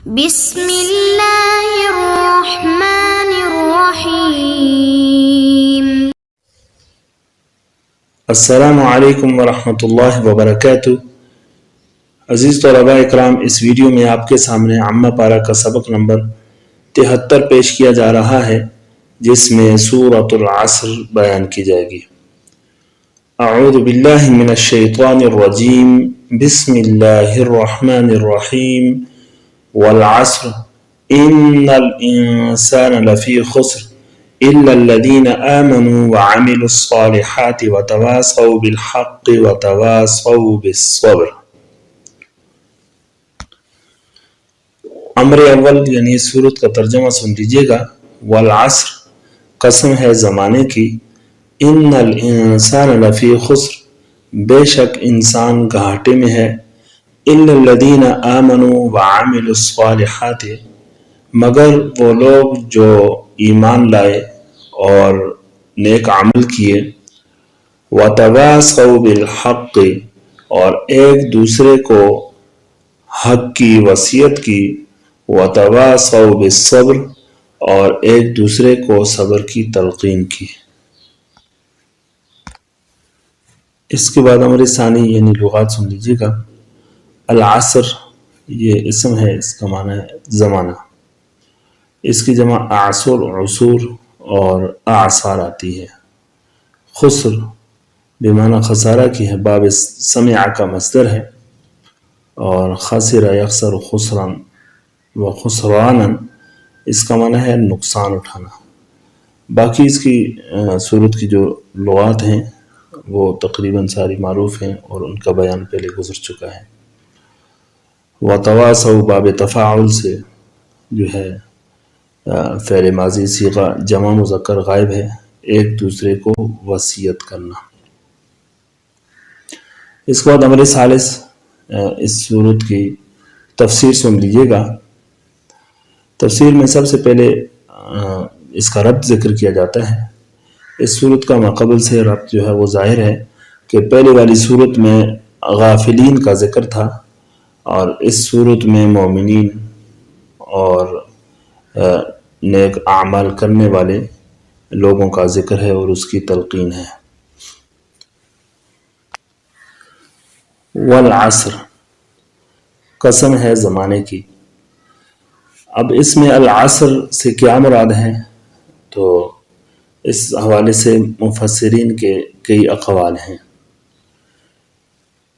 بسم اللہ الرحمن الرحیم۔ السلام علیکم ورحمۃ اللہ وبرکاتہ۔ عزیز طلباء اکرام، اس ویڈیو میں آپ کے سامنے عامہ پارہ کا سبق نمبر 73 پیش کیا جا رہا ہے، جس میں سورۃ العصر بیان کی جائے گی۔ اعوذ باللہ من الشیطان الرجیم، بسم اللہ الرحمن الرحیم۔ والعصر ان الانسان لفی خسر الا الذین آمنوا وعملوا الصالحات وتواصوا بالحق وتواصوا بالصبر۔ امر اول یعنی اس سورت کا ترجمہ سن لیجیے گا۔ والعصر، قسم ہے زمانے کی، ان الانسان لفی خسر، بے شک انسان گھاٹے میں ہے، الا الذین آمنوا وعملوا الصالحات، مگر وہ لوگ جو ایمان لائے اور نیک عمل کیے، وتواصوا بالحق، اور ایک دوسرے کو حق کی وصیت کی، وتواصوا بالصبر، اور ایک دوسرے کو صبر کی تلقین کی۔ اس کے بعد امر ثانی یعنی لغات سن لیجیے گا۔ العصر یہ اسم ہے، اس کا معنی ہے زمانہ۔ اس کی جمع اعصر، عصور اور اعصار آتی ہے۔ خسر بمعنی خسارہ کی ہے، باب سمع کا مصدر ہے، اور خسر یخسر خسرا و خسرانا، اس کا معنی ہے نقصان اٹھانا۔ باقی اس کی صورت کی جو لغات ہیں وہ تقریباً ساری معروف ہیں اور ان کا بیان پہلے گزر چکا ہے۔ وتواصوا باب تفاعل سے جو ہے فعل ماضی صیغہ جمع مذکر غائب ہے، ایک دوسرے کو وصیت کرنا۔ اس کے بعد امر ثالث، اس صورت کی تفسیر سن لیجیے گا۔ تفسیر میں سب سے پہلے اس کا ربط ذکر کیا جاتا ہے۔ اس صورت کا ماقبل سے ربط جو ہے وہ ظاہر ہے کہ پہلے والی صورت میں غافلین کا ذکر تھا، اور اس صورت میں مومنین اور نیک اعمال کرنے والے لوگوں کا ذکر ہے اور اس کی تلقین ہے۔ والعصر، قسم ہے زمانے کی۔ اب اس میں العصر سے کیا مراد ہے، تو اس حوالے سے مفسرین کے کئی اقوال ہیں۔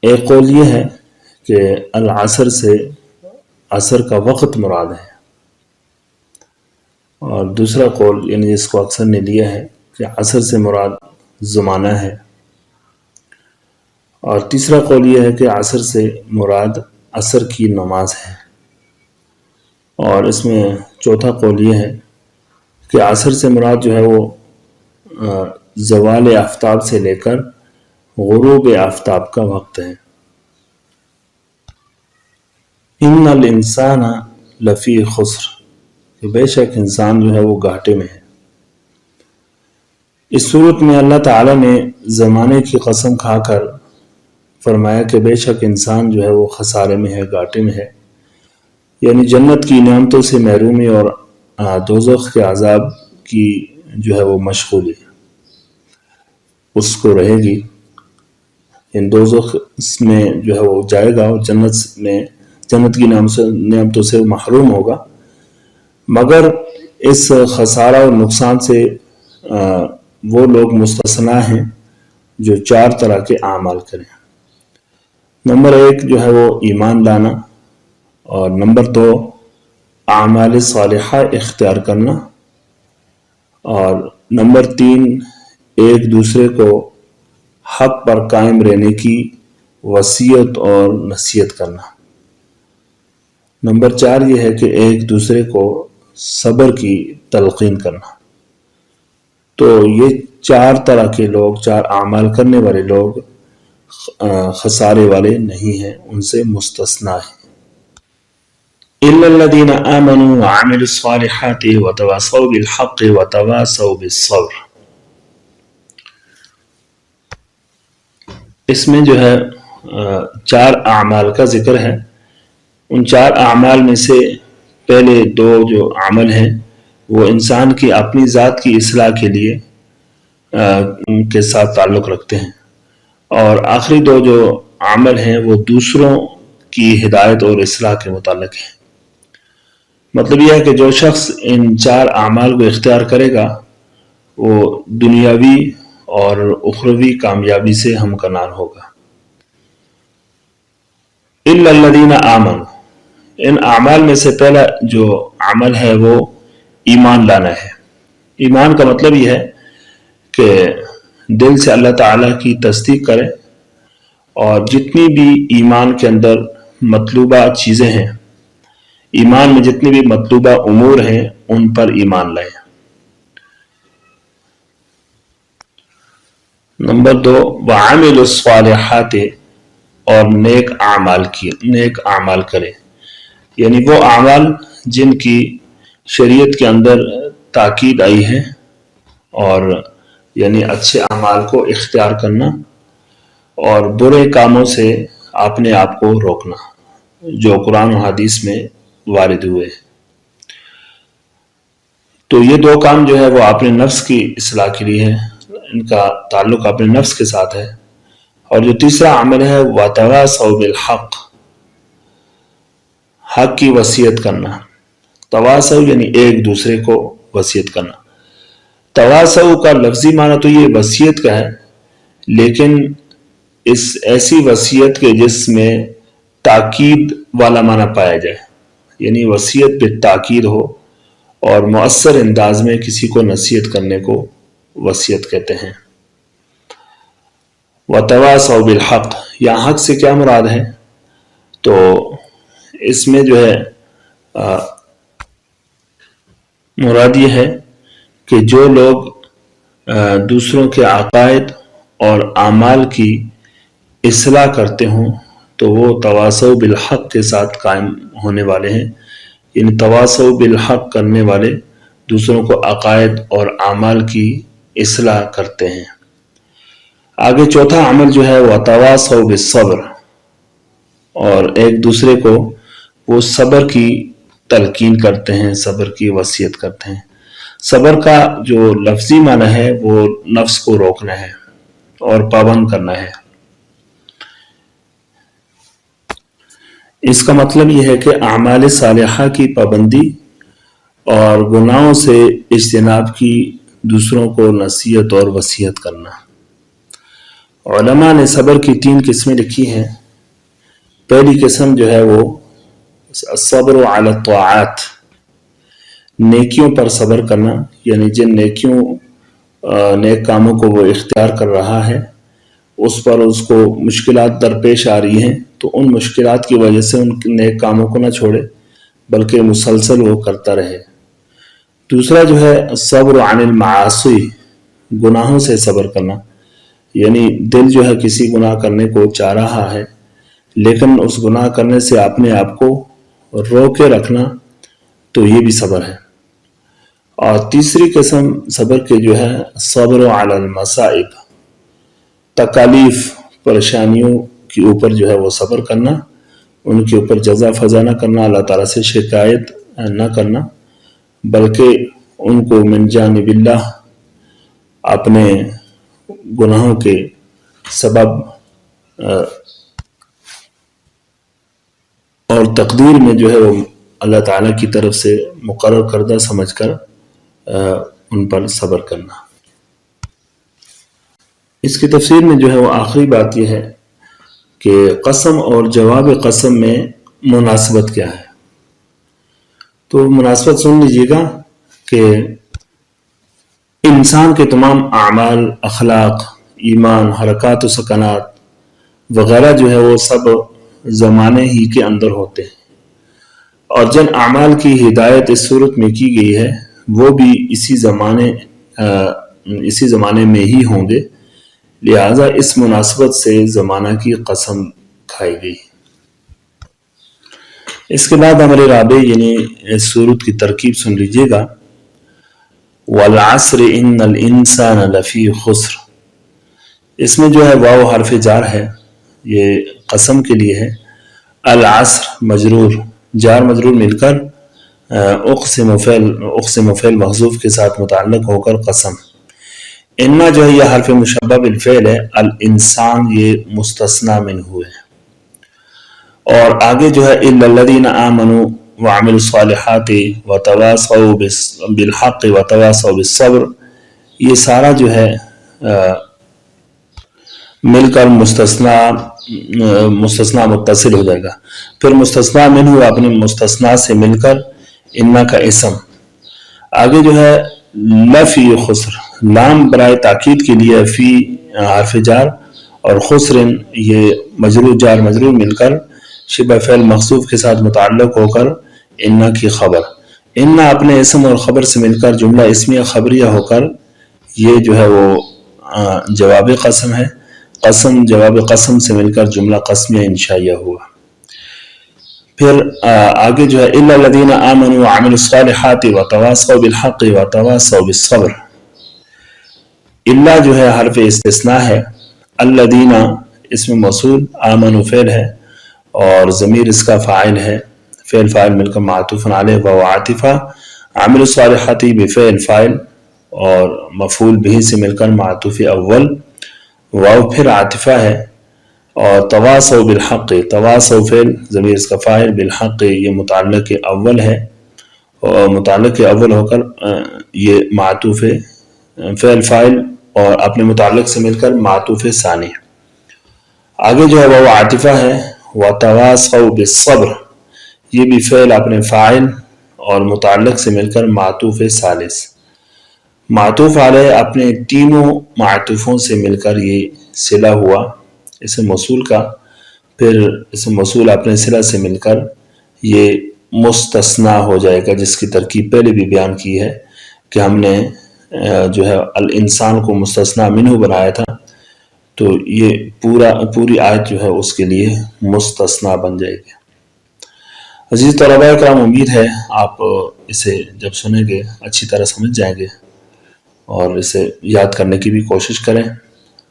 ایک قول یہ ہے کہ العصر سے عصر کا وقت مراد ہے، اور دوسرا قول یعنی جس کو اکثر نے لیا ہے کہ عصر سے مراد زمانہ ہے، اور تیسرا قول یہ ہے کہ عصر سے مراد عصر کی نماز ہے، اور اس میں چوتھا قول یہ ہے کہ عصر سے مراد جو ہے وہ زوال آفتاب سے لے کر غروب آفتاب کا وقت ہے۔ ان الانسان لفی خسر، کہ بے شک انسان جو ہے وہ گھاٹے میں ہے۔ اس صورت میں اللہ تعالیٰ نے زمانے کی قسم کھا کر فرمایا کہ بے شک انسان جو ہے وہ خسارے میں ہے، گھاٹے میں ہے، یعنی جنت کی نعمتوں سے محرومی اور دوزخ کے عذاب کی جو ہے وہ مشغولی اس کو رہے گی۔ ان دوزخ میں جو ہے وہ جائے گا اور جنت کی نعمتوں سے محروم ہوگا، مگر اس خسارہ اور نقصان سے وہ لوگ مستثنا ہیں جو 4 طرح کے اعمال کریں۔ نمبر 1 جو ہے وہ ایمان لانا، اور نمبر 2 اعمال صالحہ اختیار کرنا، اور نمبر 3 ایک دوسرے کو حق پر قائم رہنے کی وصیت اور نصیحت کرنا۔ نمبر 4 یہ ہے کہ ایک دوسرے کو صبر کی تلقین کرنا۔ تو یہ 4 طرح کے لوگ، 4 اعمال کرنے والے لوگ خسارے والے نہیں ہیں، ان سے مستثنا ہیں۔ الا الذین آمنوا وعملوا الصالحات وتواصوا بالحق وتواصوا بالصبر۔ اس میں جو ہے 4 اعمال کا ذکر ہے۔ ان 4 اعمال میں سے پہلے دو جو عمل ہیں وہ انسان کی اپنی ذات کی اصلاح کے لیے کے ساتھ تعلق رکھتے ہیں، اور آخری دو جو عمل ہیں وہ دوسروں کی ہدایت اور اصلاح کے متعلق ہیں۔ مطلب یہ ہے کہ جو شخص ان 4 اعمال کو اختیار کرے گا وہ دنیاوی اور اخروی کامیابی سے ہمکنار ہوگا۔ الا الذین آمنوا، ان اعمال میں سے پہلا جو عمل ہے وہ ایمان لانا ہے۔ ایمان کا مطلب یہ ہے کہ دل سے اللہ تعالیٰ کی تصدیق کرے اور جتنی بھی ایمان کے اندر مطلوبہ چیزیں ہیں، ایمان میں جتنی بھی مطلوبہ امور ہیں ان پر ایمان لائیں۔ نمبر 2، وعملوا الصالحات، اور نیک اعمال کرے، یعنی وہ اعمال جن کی شریعت کے اندر تاکید آئی ہے، اور یعنی اچھے اعمال کو اختیار کرنا اور برے کاموں سے اپنے آپ کو روکنا جو قرآن و حدیث میں وارد ہوئے۔ تو یہ 2 کام جو ہے وہ اپنے نفس کی اصلاح کے لیے ہے، ان کا تعلق اپنے نفس کے ساتھ ہے۔ اور جو تیسرا عمل ہے وَتَوَاصَوْا بِالْحَقِّ، حق کی وصیت کرنا۔ تواصو یعنی ایک دوسرے کو وصیت کرنا۔ تواصو کا لفظی معنی تو یہ وصیت کا ہے، لیکن اس ایسی وصیت کے جس میں تاکید والا معنی پایا جائے، یعنی وصیت پہ تاکید ہو اور مؤثر انداز میں کسی کو نصیحت کرنے کو وصیت کہتے ہیں۔ وَتَوَاصَوْا بِالْحَقِّ، یہاں حق سے کیا مراد ہے؟ تو اس میں جو ہے مراد یہ ہے کہ جو لوگ دوسروں کے عقائد اور اعمال کی اصلاح کرتے ہوں تو وہ تواصو بالحق کے ساتھ قائم ہونے والے ہیں، یعنی تواصو بالحق کرنے والے دوسروں کو عقائد اور اعمال کی اصلاح کرتے ہیں۔ آگے چوتھا عمل جو ہے وہ تواصو بالصبر، اور ایک دوسرے کو وہ صبر کی تلقین کرتے ہیں، صبر کی وصیت کرتے ہیں۔ صبر کا جو لفظی معنی ہے وہ نفس کو روکنا ہے اور پابند کرنا ہے۔ اس کا مطلب یہ ہے کہ اعمال صالحہ کی پابندی اور گناہوں سے اجتناب کی، دوسروں کو نصیحت اور وصیت کرنا۔ علماء نے صبر کی 3 قسمیں لکھی ہیں۔ پہلی قسم جو ہے وہ الصبر علی الطاعات، نیکیوں پر صبر کرنا، یعنی جن نیک کاموں کو وہ اختیار کر رہا ہے اس پر اس کو مشکلات درپیش آ رہی ہیں تو ان مشکلات کی وجہ سے ان نیک کاموں کو نہ چھوڑے بلکہ مسلسل وہ کرتا رہے۔ دوسرا جو ہے صبر عن المعاصی، گناہوں سے صبر کرنا، یعنی دل جو ہے کسی گناہ کرنے کو چاہ رہا ہے لیکن اس گناہ کرنے سے اپنے آپ کو روکے رکھنا، تو یہ بھی صبر ہے۔ اور تیسری قسم صبر کے جو ہے صبر علی المصائب، تکالیف پریشانیوں کے اوپر جو ہے وہ صبر کرنا، ان کے اوپر جزا فضا نہ کرنا، اللہ تعالیٰ سے شکایت نہ کرنا، بلکہ ان کو من جانب اللہ اپنے گناہوں کے سبب اور تقدیر میں جو ہے وہ اللہ تعالیٰ کی طرف سے مقرر کردہ سمجھ کر ان پر صبر کرنا۔ اس کی تفسیر میں جو ہے وہ آخری بات یہ ہے کہ قسم اور جواب قسم میں مناسبت کیا ہے۔ تو مناسبت سن لیجیے گا کہ انسان کے تمام اعمال، اخلاق، ایمان، حرکات و سکنات وغیرہ جو ہے وہ سب زمانے ہی کے اندر ہوتے ہیں، اور جن اعمال کی ہدایت اس صورت میں کی گئی ہے وہ بھی اسی زمانے میں ہی ہوں گے، لہذا اس مناسبت سے زمانہ کی قسم کھائی گئی۔ اس کے بعد امر رابع یعنی اس صورت کی ترکیب سن لیجیے گا، والعصر ان الانسان لفی خسر۔ اس میں جو ہے واو حرف جار ہے، یہ قسم کے لیے ہے۔ العصر مجرور، جار مجرور مل کر اقسم فعل محذوف کے ساتھ متعلق ہو کر قسم. انا جو ہے یہ حرف مشبہ بالفعل ہے، الانسان یہ مستثنی منہ ہے. اور آگے جو ہے الا الذین آمنوا وعملوا الصالحات وتواصوا بالحق وتواصوا بالصبر، یہ سارا جو ہے مل کر مستثنی متصل ہو جائے گا. پھر مستثنی منہ اپنے مستثنی سے مل کر انا کا اسم. آگے جو ہے لفی خسر، لام برائے تاکید کے لیے، فی حرف جار اور خسر یہ مجرور جار مجرور مل کر شبہ فعل محذوف کے ساتھ متعلق ہو کر انا کی خبر. انا اپنے اسم اور خبر سے مل کر جملہ اسمیہ خبریہ ہو کر یہ جو ہے وہ جواب قسم ہے. قسم جواب قسم سے مل کر جملہ قسمیہ انشائیہ ہوا. پھر آگے جو ہے الا الذین آمنوا وعملوا الصالحات وتواصوا بالحق وتواصوا بالصبر. الا جو ہے حرف استثناء ہے، الذین اسم موصول، آمنوا فعل ہے اور ضمیر اس کا فاعل ہے، فعل فاعل مل کر معطوف علیہ و عاطفہ. عامل الصالحات بفعل فاعل اور مفعول به سے مل کر معطوف اول، واو پھر عاطفہ ہے. اور تواصوا بالحق، تواصوا فعل ضمیر اس کا فاعل، بالحق یہ متعلق اول ہے اور متعلق اول ہو کر یہ معطوف فعل فاعل اور اپنے متعلق سے مل کر معطوف ثانی. آگے جو ہے وہ عاطفہ ہے. وتواصوا بالصبر، یہ بھی فعل اپنے فاعل اور متعلق سے مل کر معطوف ثالث. معطوف علیہ اپنے تینوں معطوفوں سے مل کر یہ صلہ ہوا اسم موصول کا. پھر اسم موصول اپنے صلہ سے مل کر یہ مستثنی ہو جائے گا، جس کی ترکیب پہلے بھی بیان کی ہے کہ ہم نے جو ہے الانسان کو مستثنی منہ بنایا تھا، تو یہ پوری آیت جو ہے اس کے لیے مستثنی بن جائے گی. عزیز طلباء کرام، امید ہے آپ اسے جب سنیں گے اچھی طرح سمجھ جائیں گے اور اسے یاد کرنے کی بھی کوشش کریں.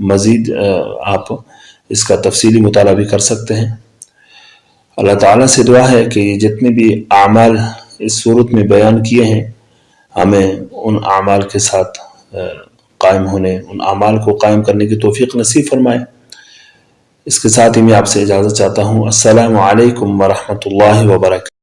مزید آپ اس کا تفصیلی مطالعہ بھی کر سکتے ہیں. اللہ تعالیٰ سے دعا ہے کہ جتنے بھی اعمال اس صورت میں بیان کیے ہیں ہمیں ان اعمال کے ساتھ قائم ہونے، ان اعمال کو قائم کرنے کی توفیق نصیب فرمائے. اس کے ساتھ ہی میں آپ سے اجازت چاہتا ہوں. السلام علیکم ورحمۃ اللہ وبرکاتہ.